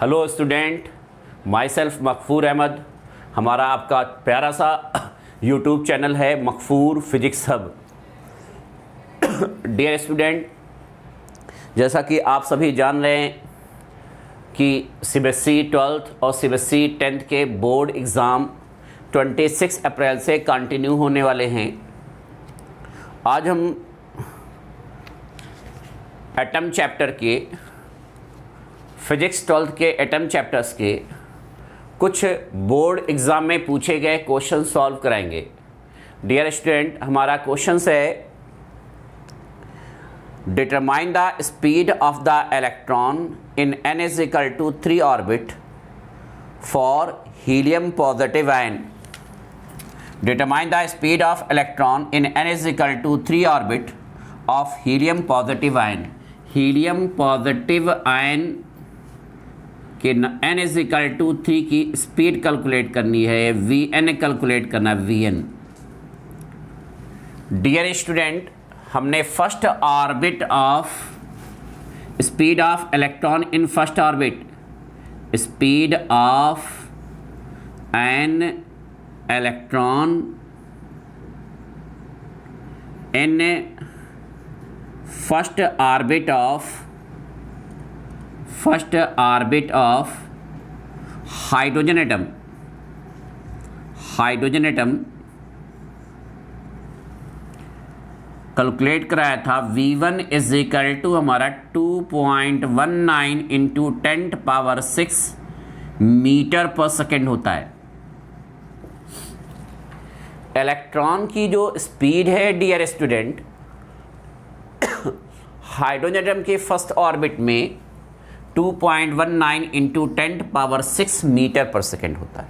Hello student, myself Makfoor Ahmed. हमारा आपका प्यारा सा यूट्यूब चैनल है Makfoor physics hub. Dear student, जैसा कि आप सभी जान रहे हैं कि सीबीएसई 12th और सीबीएसई 10th के बोर्ड एग्ज़ाम 26 अप्रैल से कंटिन्यू होने वाले हैं। आज हम एटम चैप्टर के फिजिक्स 12th के एटम चैप्टर्स के कुछ बोर्ड एग्ज़ाम में पूछे गए क्वेश्चन सॉल्व कराएंगे। डियर स्टूडेंट, हमारा क्वेश्चन है determine the speed of the electron in n is equal to 3 orbit for helium positive ion. Determine the speed of electron in n is equal to 3 orbit of helium positive ion. Helium positive ion कि n is equal to 3 की speed calculate करनी है, Vn calculate करना है, Vn। Dear student, हमने first orbit of speed of electron in first orbit, speed of an electron in first orbit of hydrogen atom calculate कराया था। V1 is equal to हमारा 2.19 into 10⁻⁶ metre पर second होता है। Electron की जो speed है डियर स्टूडेंट, हाइड्रोजन एटम के फर्स्ट ऑर्बिट में 2.19 इंटू 10⁻⁶ मीटर पर सेकेंड होता है।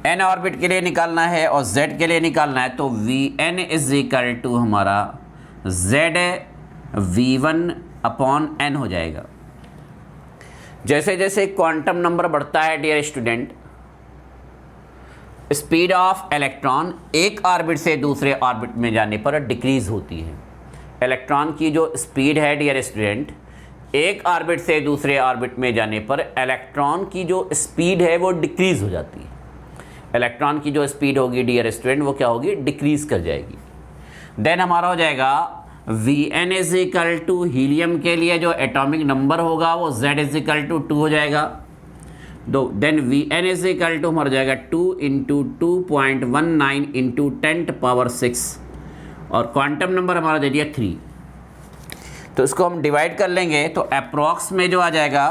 n ऑर्बिट के लिए निकालना है और z के लिए निकालना है, तो Vn इज इक्वल टू हमारा z V1 अपॉन n हो जाएगा। जैसे जैसे क्वांटम नंबर बढ़ता है dear student, speed of electron एक ऑर्बिट से दूसरे ऑर्बिट में जाने पर डिक्रीज होती है। इलेक्ट्रॉन की जो स्पीड है डियर स्टूडेंट, एक ऑर्बिट से दूसरे ऑर्बिट में जाने पर इलेक्ट्रॉन की जो स्पीड है वो डिक्रीज हो जाती है। इलेक्ट्रॉन की जो स्पीड होगी डियर स्टूडेंट, वो क्या होगी, डिक्रीज कर जाएगी। देन हमारा हो जाएगा Vn is equal to helium के लिए जो एटॉमिक नंबर होगा वो Z इज इक्वल टू 2 हो जाएगा। Then Vn is equal to हमारा जाएगा 2 इंटू 2.19 इंटू 10⁻⁶ और क्वांटम नंबर हमारा दे दिया 3। तो इसको हम डिवाइड कर लेंगे तो अप्रॉक्स में जो आ जाएगा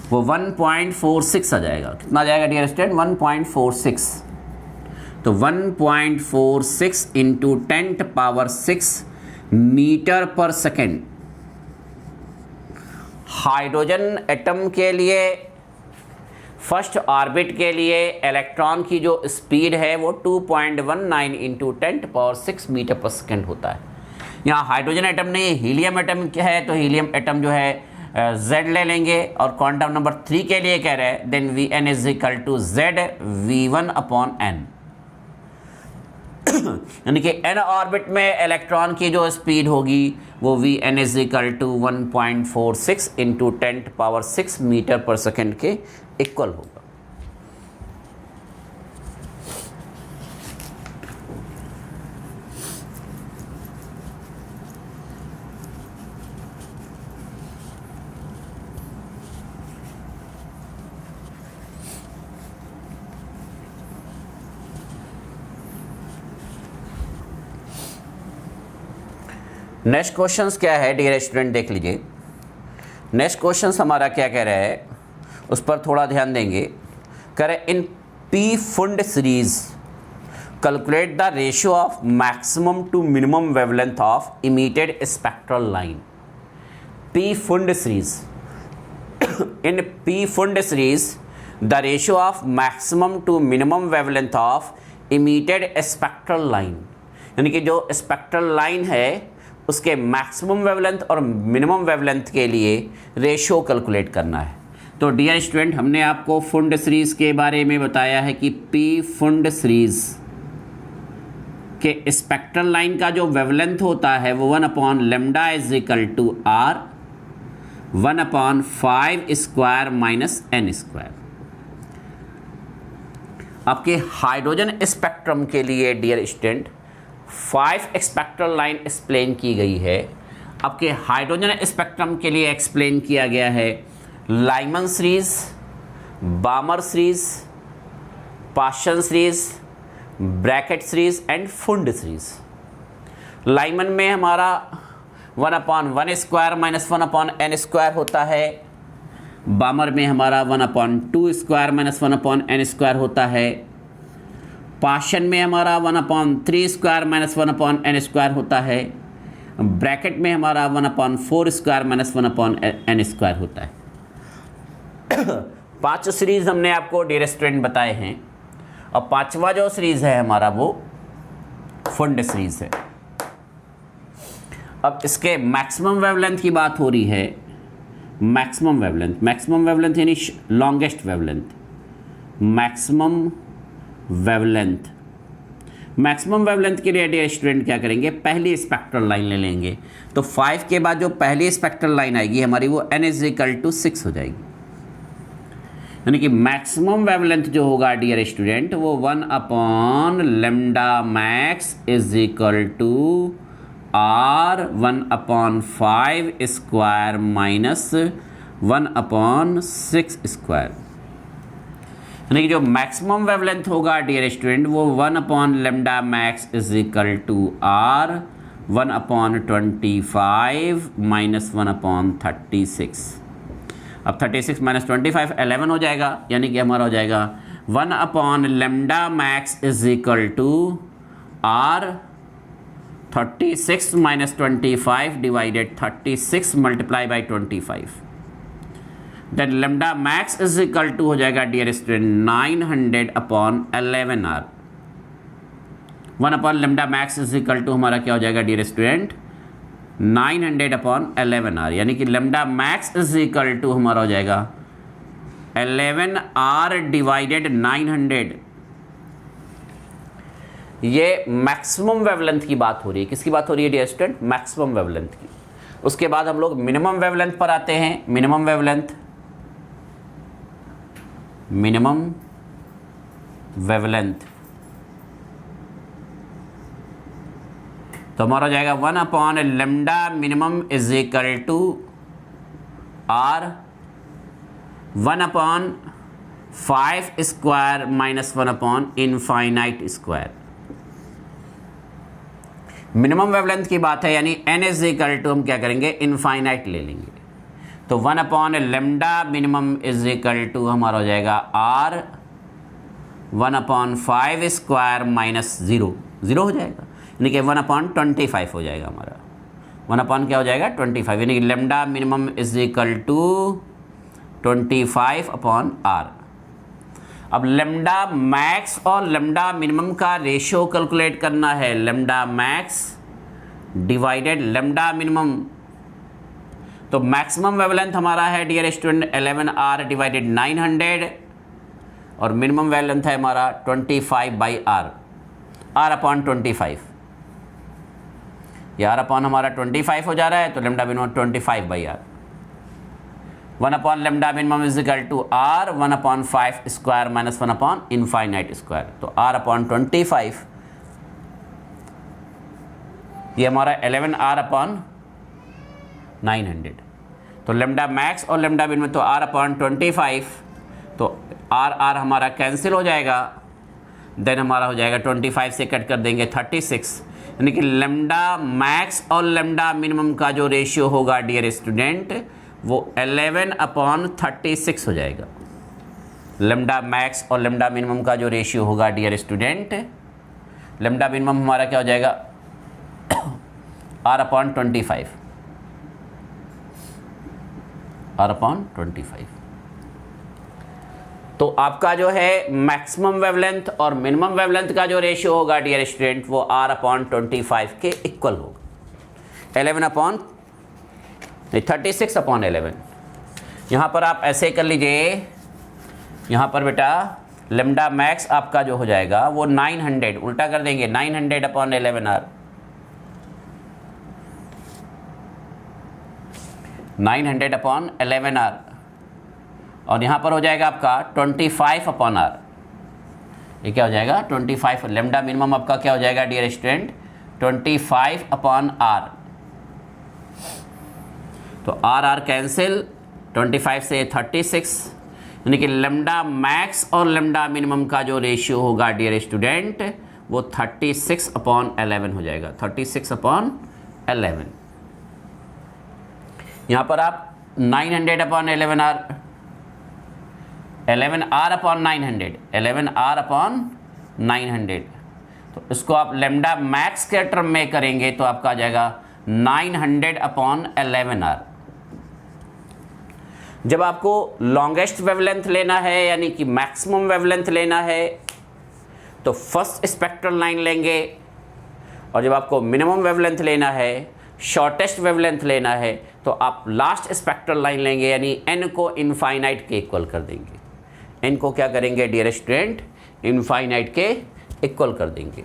वो 1.46 आ जाएगा। कितना आ जाएगा डियर स्टूडेंट, 1.46। तो 1.46 इंटू 10⁻⁶ मीटर पर सेकेंड। हाइड्रोजन एटम के लिए फर्स्ट ऑर्बिट के लिए इलेक्ट्रॉन की जो स्पीड है वो 2.19 इंटू 10⁻⁶ मीटर पर सेकेंड होता है। यहाँ हाइड्रोजन एटम नहीं, हीलियम एटम है, तो हीलियम एटम जो है Z ले लेंगे और क्वांटम नंबर 3 के लिए कह रहे हैं, then Vn is equal to Z V1 upon n। यानी कि n ऑर्बिट में इलेक्ट्रॉन की जो स्पीड होगी वो Vn is equal to 1.46 into 10⁻⁶ metre पर सेकेंड के इक्वल होगा। नेक्स्ट क्वेश्चन क्या है डियर स्टूडेंट, देख लीजिए। नेक्स्ट क्वेश्चन हमारा क्या कह रहा है, उस पर थोड़ा ध्यान देंगे। कह रहे in Pfund series calculate the ratio of maximum to minimum wavelength of emitted spectral line. Pfund series, in Pfund series the ratio of maximum to minimum wavelength of emitted spectral line. यानी कि जो spectral line है उसके maximum wavelength और minimum wavelength के लिए ratio calculate करना है। तो डियर स्टूडेंट, हमने आपको फुंड सीरीज़ के बारे में बताया है कि पी फुंड सीरीज़ आपके स्पेक्ट्रल लाइन का जो वेवलेंथ होता है वो 1 lambda is equal to R 1/5 square minus n square. आपके हाइड्रोजन स्पेक्ट्रम के लिए dear student 5 spectral line explain की गई है। आपके हाइड्रोजन स्पेक्ट्रम के लिए एक्सप्लेन किया गया है Lyman series, Balmer series, Paschen series, Brackett series and Pfund series. Lyman में हमारा 1/1 स्क्वायर माइनस 1/n स्क्वायर होता है। बामर में हमारा 1/2 स्क्वायर माइनस 1/n स्क्वायर होता है। पाशन में हमारा 1/3 स्क्वायर माइनस 1/n स्क्वायर होता है। ब्रैकेट में हमारा 1/4 स्क्वायर माइनस 1/n स्क्वायर होता है। 5 सीरीज हमने आपको डियर स्टूडेंट बताए हैं और 5वां जो सीरीज है हमारा वो फुंड सीरीज है। अब इसके मैक्सिमम वेवलेंथ की बात हो रही है। मैक्सिमम वेवलेंथ यानी लॉन्गेस्ट वेवलेंथ। मैक्सिमम वेवलेंथ के लिए डियर स्टूडेंट क्या करेंगे, पहली स्पेक्ट्रल लाइन ले लेंगे। तो 5 के बाद जो पहली स्पेक्ट्रल लाइन आएगी हमारी वो n इज इक्वल टू 6 हो जाएगी। यानी कि मैक्सिमम वेवलेंथ जो होगा डियर स्टूडेंट वो 1 lambda max is equal to R 1/5 square minus 1/6 square. यानी कि जो मैक्सिमम वेवलेंथ होगा डियर स्टूडेंट वो 1 lambda max is equal to R 1/25 minus 1/36। अब 36 माइनस 25 11 हो जाएगा। यानी कि हमारा हो जाएगा 1 lambda max is equal to R 36 minus 25 divided 36 multiply by 25। Then lambda max is equal to हो जाएगा dear student 900/11 R. 1 lambda max is equal to हमारा क्या हो जाएगा डियर स्टूडेंट 900/11 आर। यानी कि lambda max is equal to हमारा हो जाएगा 11 आर डिवाइडेड 900। ये मैक्सिमम वेवलेंथ की बात हो रही है। किसकी बात हो रही है डियर स्टूडेंट, मैक्सिमम वेवलेंथ की। उसके बाद हम लोग मिनिमम वेवलेंथ पर आते हैं। मिनिमम वेवलेंथ तो हमारा हो जाएगा 1 lambda minimum is equal to R 1/5 square minus 1/इनफाइनाइट स्क्वायर। मिनिमम वेवलेंथ की बात है यानी n इज इक्वल टू हम क्या करेंगे इनफाइनाइट ले लेंगे। तो 1 lambda minimum is equal to हमारा हो जाएगा r 1/5 स्क्वायर माइनस 0 हो जाएगा। यानी कि 1/25 हो जाएगा हमारा 1 क्या हो जाएगा 25। यानी कि lambda minimum is equal to 25/r। अब लेमडा मैक्स और लेमडा मिनिमम का रेशियो कैलकुलेट करना है। Lambda max divided lambda minimum. तो मैक्सिमम वेवलेंथ हमारा है डियर स्टूडेंट 11r डिवाइडेड 900 और मिनिमम वेवलेंथ है हमारा 25/r r/25। ये r/ हमारा 25 हो जा रहा है तो lambda minimum 25/r। 1 lambda minimum is equal to r 1/5 square minus 1/इनफाइनाइट स्क्वायर। तो r/25 ये हमारा 11r/900। तो लेमडा मैक्स और लेमडा मिनिमम तो r/25 तो r हमारा कैंसिल हो जाएगा। देन हमारा हो जाएगा 25 से कट कर देंगे 36। यानी कि लेमडा मैक्स और लेमडा मिनिमम का जो रेशियो होगा डियर स्टूडेंट वो 11/36 हो जाएगा। लेमडा मैक्स और लेमडा मिनिमम का जो रेशियो होगा डियर स्टूडेंट लेमडा मिनिमम हमारा क्या हो जाएगा r/25 r/25। तो आपका जो है मैक्सिमम वेवलेंथ और मिनिमम वेवलेंथ का जो रेशियो होगा डियर स्टूडेंट वो r/25 के इक्वल होगा। 36/11। यहाँ पर आप ऐसे कर लीजिए। यहाँ पर बेटा लेमडा मैक्स आपका जो हो जाएगा वो 900, उल्टा कर देंगे 900 अपॉन 11R, 900 अपॉन 11R, और यहाँ पर हो जाएगा आपका 25 अपॉन R। ये क्या हो जाएगा 25, लेमडा मिनिमम आपका क्या हो जाएगा डियर स्टूडेंट 25 अपॉन R। तो R कैंसिल, 25 से 36, यानी कि लेमडा मैक्स और लेमडा मिनिमम का जो रेशियो होगा डियर स्टूडेंट वो 36 अपॉन 11 हो जाएगा, 36 अपॉन 11। यहाँ पर आप 900 upon 11R, 11R upon 900, 11R upon 900, तो इसको आप लेमडा मैक्स के टर्म में करेंगे तो आपका आ जाएगा 900 अपॉन 11R। जब आपको लॉन्गेस्ट वेवलेंथ लेना है यानी कि मैक्सिमम वेवलेंथ लेना है तो फर्स्ट स्पेक्ट्रल लाइन लेंगे, और जब आपको मिनिमम वेवलेंथ लेना है, शॉर्टेस्ट वेवलेंथ लेना है, तो आप लास्ट स्पेक्ट्रल लाइन लेंगे, यानी n को इनफाइनाइट के इक्वल कर देंगे। n को क्या करेंगे डियर स्टूडेंट इनफाइनाइट के इक्वल कर देंगे।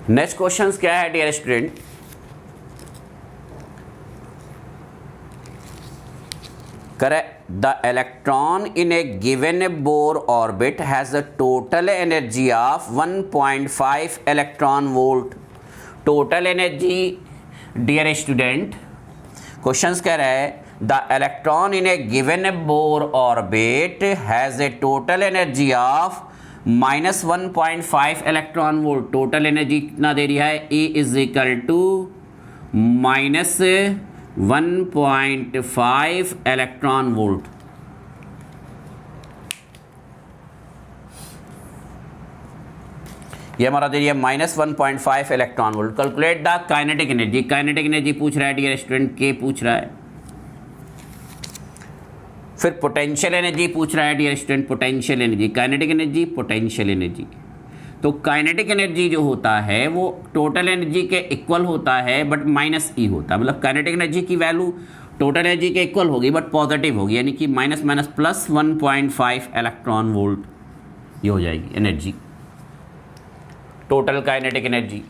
नेक्स्ट क्वेश्चन क्या है dear student, correct the electron in a given Bohr orbit has a total energy of 1.5 electron volt. Total energy dear student, questions कह रहा है the electron in a given Bohr orbit has a total energy of -1.5 electron volt. Total energy कितना दे रही है E is equal to -1.5 electron volt. ये हमारा दे रही है -1.5 electron volt. Calculate the kinetic energy. Kinetic energy पूछ रहा है डियर स्टूडेंट, के पूछ रहा है। फिर पोटेंशियल एनर्जी पूछ रहा है dear student, potential energy, kinetic energy, potential energy. तो काइनेटिक एनर्जी जो होता है वो टोटल एनर्जी के इक्वल होता है बट माइनस ई होता है, मतलब काइनेटिक एनर्जी की वैल्यू टोटल एनर्जी के इक्वल होगी बट पॉजिटिव होगी, यानी कि minus minus plus 1.5 electron volt ये हो जाएगी एनर्जी, टोटल काइनेटिक एनर्जी।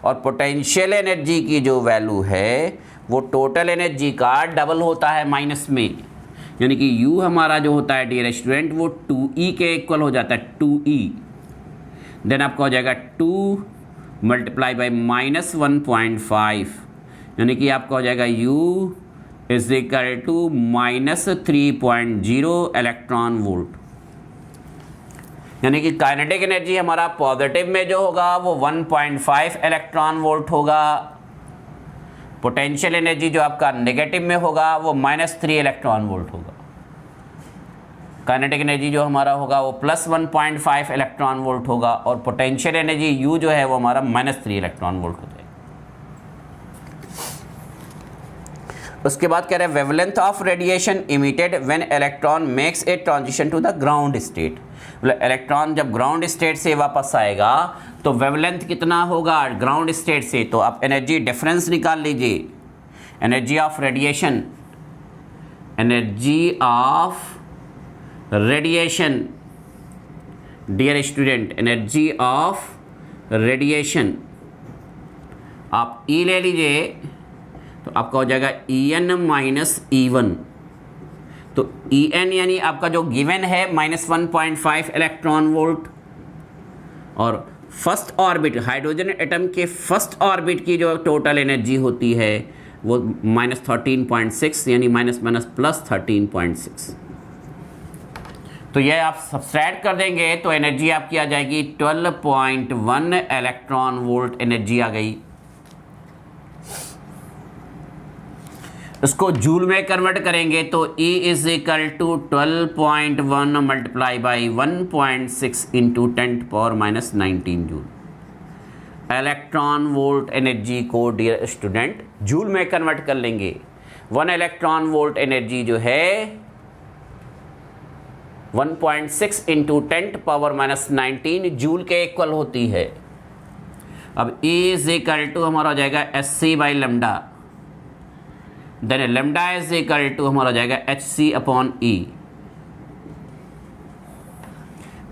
और पोटेंशियल एनर्जी की जो वैल्यू है वो टोटल एनर्जी का डबल होता है माइनस में, यानी कि U हमारा जो होता है डियर स्टूडेंट वो 2E के इक्वल हो जाता है, 2E। देन आपका हो जाएगा 2 मल्टीप्लाई बाई -1.5, यानी कि आपका हो जाएगा U is equal to -3.0 electron volt. यानी कि काइनेटिक एनर्जी हमारा पॉजिटिव में जो होगा वो 1.5 इलेक्ट्रॉन वोल्ट होगा, पोटेंशियल एनर्जी जो आपका नेगेटिव में होगा वो -3 इलेक्ट्रॉन वोल्ट होगा। काइनेटिक एनर्जी जो हमारा होगा वो +1.5 इलेक्ट्रॉन वोल्ट होगा, और पोटेंशियल एनर्जी U जो है वो हमारा -3 इलेक्ट्रॉन वोल्ट हो जाएगा। उसके बाद कह रहे हैं wavelength of radiation emitted when electron makes a transition to the ground state. मतलब इलेक्ट्रॉन जब ग्राउंड स्टेट से वापस आएगा तो वेवलेंथ कितना होगा ग्राउंड स्टेट से, तो आप एनर्जी डिफरेंस निकाल लीजिए। Energy of radiation, energy of radiation dear student, energy of radiation आप E ले लीजिए तो आपका हो जाएगा En माइनस E1। तो En यानी आपका जो गिवन है -1.5 इलेक्ट्रॉन वोल्ट, और फर्स्ट ऑर्बिट हाइड्रोजन एटम के फर्स्ट ऑर्बिट की जो टोटल एनर्जी होती है वो -13.6 यानी +13.6। तो ये आप सब्सट्रैक्ट कर देंगे तो एनर्जी आपकी आ जाएगी 12.1 इलेक्ट्रॉन वोल्ट एनर्जी आ गई। इसको जूल में कन्वर्ट करेंगे तो E is equal to 12.1 multiply by 1.6 into 10⁻⁻19 joule. Electron volt energy को डियर स्टूडेंट जूल में कन्वर्ट कर लेंगे। 1 इलेक्ट्रॉन वोल्ट एनर्जी जो है 1.6 इंटू 10⁻⁻19 जूल के इक्वल होती है। अब E इज इक्वल टू हमारा हो जाएगा Hc by lambda, then lambda is equal to हमारा हो जाएगा Hc अपॉन E।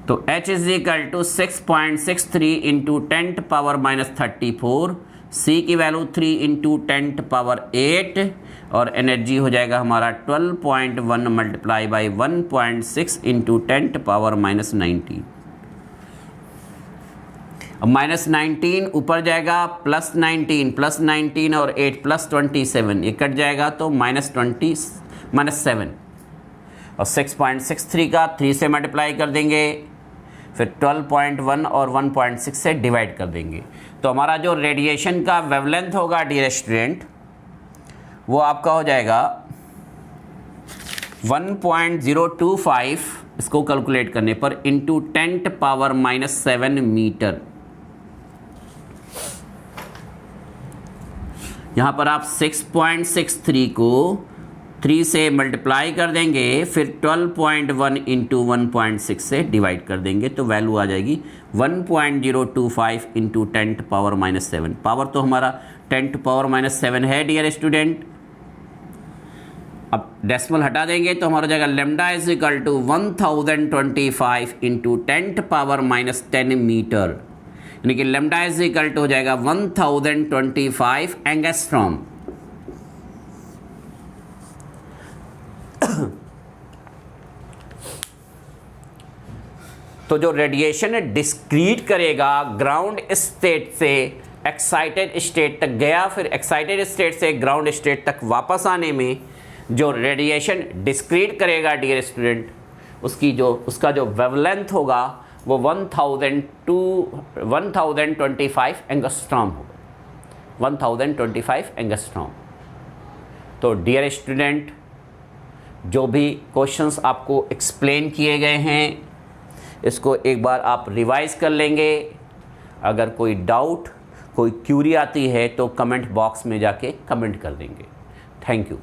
तो H is equal to 6.63 into 10⁻⁻34, C की वैल्यू 3 इंटू 10⁸ और एनर्जी हो जाएगा हमारा 12.1 मल्टीप्लाई बाई 1.6 इंटू 10⁻⁻19। अब -19 ऊपर जाएगा +19 और 8 +27 ये कट जाएगा तो -7 और 6.63 का 3 से मल्टीप्लाई कर देंगे, फिर 12.1 और 1.6 से डिवाइड कर देंगे। तो हमारा जो रेडिएशन का वेवलेंथ होगा डियर स्टूडेंट वो आपका हो जाएगा 1.025 इसको कैलकुलेट करने पर इंटू 10⁻⁻7 मीटर। यहाँ पर आप 6.63 को 3 से मल्टीप्लाई कर देंगे, फिर 12.1 इंटू 1.6 से डिवाइड कर देंगे तो वैल्यू आ जाएगी 1.025 इंटू 10⁻⁻7। पावर तो हमारा 10⁻⁻7 है डियर स्टूडेंट। अब डेसिमल हटा देंगे तो हमारा हो जाएगा lambda is equal to 1025 into 10⁻⁻10 metre, यानी कि लेमडा इज इक्वल टू हो जाएगा 1025 एंगस्ट्रॉम। तो जो रेडिएशन डिस्क्रीट करेगा ग्राउंड स्टेट से एक्साइटेड स्टेट तक गया, फिर एक्साइटेड स्टेट से ग्राउंड स्टेट तक वापस आने में जो रेडिएशन डिस्क्रीट करेगा डियर स्टूडेंट उसका जो वेवलेंथ होगा वो 1025 एंगस्ट्रॉम होगा, 1025 एंगस्ट्रॉम। तो डियर स्टूडेंट जो भी क्वेश्चंस आपको एक्सप्लेन किए गए हैं इसको एक बार आप रिवाइज कर लेंगे। अगर कोई डाउट कोई क्यूरी आती है तो कमेंट बॉक्स में जाके कमेंट कर देंगे। Thank you.